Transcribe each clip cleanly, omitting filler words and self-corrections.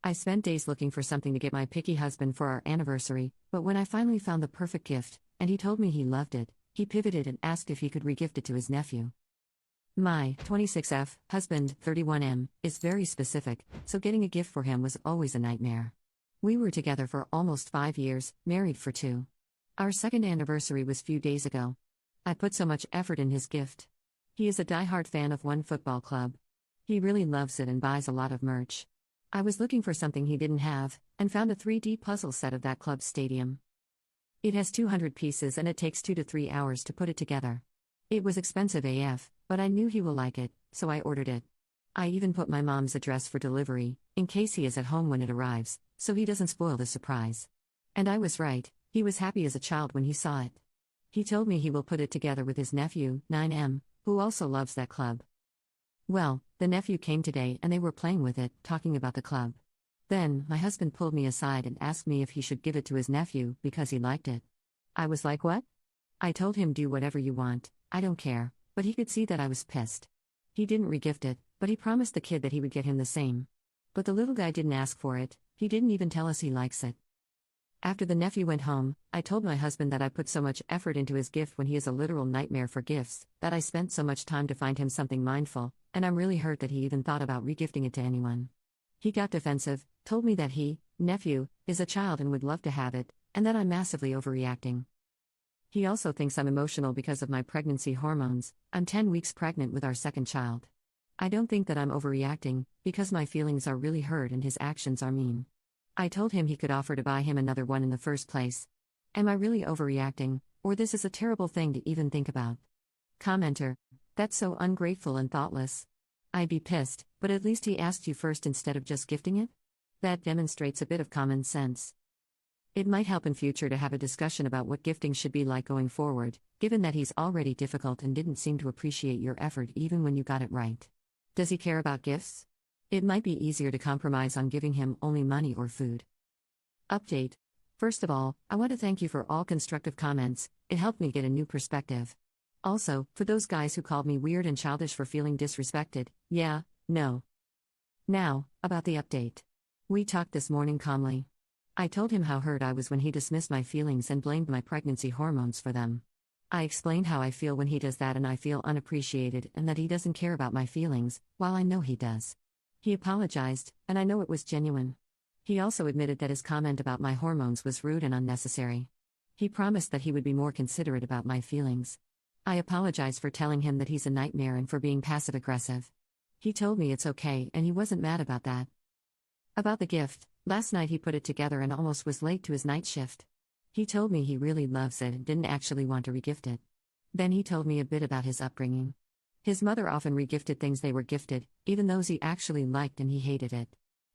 I spent days looking for something to get my picky husband for our anniversary, but when I finally found the perfect gift, and he told me he loved it, he pivoted and asked if he could regift it to his nephew. My 26F husband, 31M, is very specific, so getting a gift for him was always a nightmare. We were together for almost 5 years, married for 2. Our second anniversary was few days ago. I put so much effort in his gift. He is a diehard fan of one football club. He really loves it and buys a lot of merch. I was looking for something he didn't have, and found a 3D puzzle set of that club's stadium. It has 200 pieces and it takes 2 to 3 hours to put it together. It was expensive AF, but I knew he will like it, so I ordered it. I even put my mom's address for delivery, in case he is at home when it arrives, so he doesn't spoil the surprise. And I was right, he was happy as a child when he saw it. He told me he will put it together with his nephew, 9M, who also loves that club. Well, the nephew came today and they were playing with it, talking about the club. Then, my husband pulled me aside and asked me if he should give it to his nephew because he liked it. I was like, what? I told him, do whatever you want, I don't care, but he could see that I was pissed. He didn't regift it, but he promised the kid that he would get him the same. But the little guy didn't ask for it, he didn't even tell us he likes it. After the nephew went home, I told my husband that I put so much effort into his gift when he is a literal nightmare for gifts, that I spent so much time to find him something mindful, and I'm really hurt that he even thought about regifting it to anyone. He got defensive, told me that he, nephew, is a child and would love to have it, and that I'm massively overreacting. He also thinks I'm emotional because of my pregnancy hormones. I'm 10 weeks pregnant with our second child. I don't think that I'm overreacting, because my feelings are really hurt and his actions are mean. I told him he could offer to buy him another one in the first place. Am I really overreacting, or this is a terrible thing to even think about? Commenter: that's so ungrateful and thoughtless. I'd be pissed, but at least he asked you first instead of just gifting it? That demonstrates a bit of common sense. It might help in future to have a discussion about what gifting should be like going forward, given that he's already difficult and didn't seem to appreciate your effort even when you got it right. Does he care about gifts? It might be easier to compromise on giving him only money or food. Update. First of all, I want to thank you for all constructive comments, it helped me get a new perspective. Also, for those guys who called me weird and childish for feeling disrespected, yeah, no. Now, about the update. We talked this morning calmly. I told him how hurt I was when he dismissed my feelings and blamed my pregnancy hormones for them. I explained how I feel when he does that and I feel unappreciated and that he doesn't care about my feelings, while I know he does. He apologized, and I know it was genuine. He also admitted that his comment about my hormones was rude and unnecessary. He promised that he would be more considerate about my feelings. I apologized for telling him that he's a nightmare and for being passive-aggressive. He told me it's okay and he wasn't mad about that. About the gift, last night he put it together and almost was late to his night shift. He told me he really loves it and didn't actually want to regift it. Then he told me a bit about his upbringing. His mother often regifted things they were gifted, even those he actually liked, and he hated it.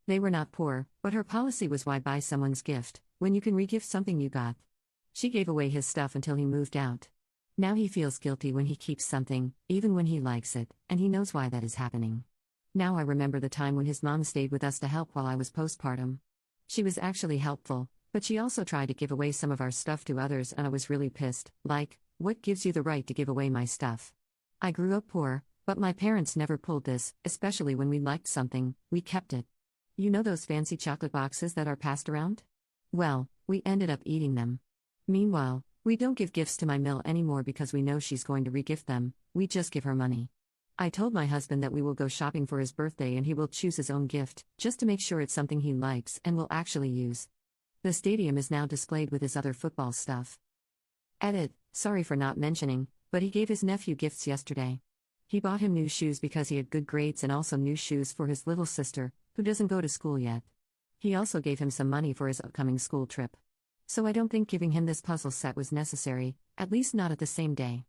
They were not poor, but her policy was, why buy someone's gift when you can regift something you got? She gave away his stuff until he moved out. Now he feels guilty when he keeps something, even when he likes it, and he knows why that is happening. Now I remember the time when his mom stayed with us to help while I was postpartum. She was actually helpful, but she also tried to give away some of our stuff to others and I was really pissed, like, what gives you the right to give away my stuff? I grew up poor, but my parents never pulled this, especially when we liked something, we kept it. You know those fancy chocolate boxes that are passed around? Well, we ended up eating them. Meanwhile, we don't give gifts to my Mill anymore because we know she's going to regift them, we just give her money. I told my husband that we will go shopping for his birthday and he will choose his own gift, just to make sure it's something he likes and will actually use. The stadium is now displayed with his other football stuff. Edit, sorry for not mentioning, but he gave his nephew gifts yesterday. He bought him new shoes because he had good grades and also new shoes for his little sister, who doesn't go to school yet. He also gave him some money for his upcoming school trip. So I don't think giving him this puzzle set was necessary, at least not at the same day.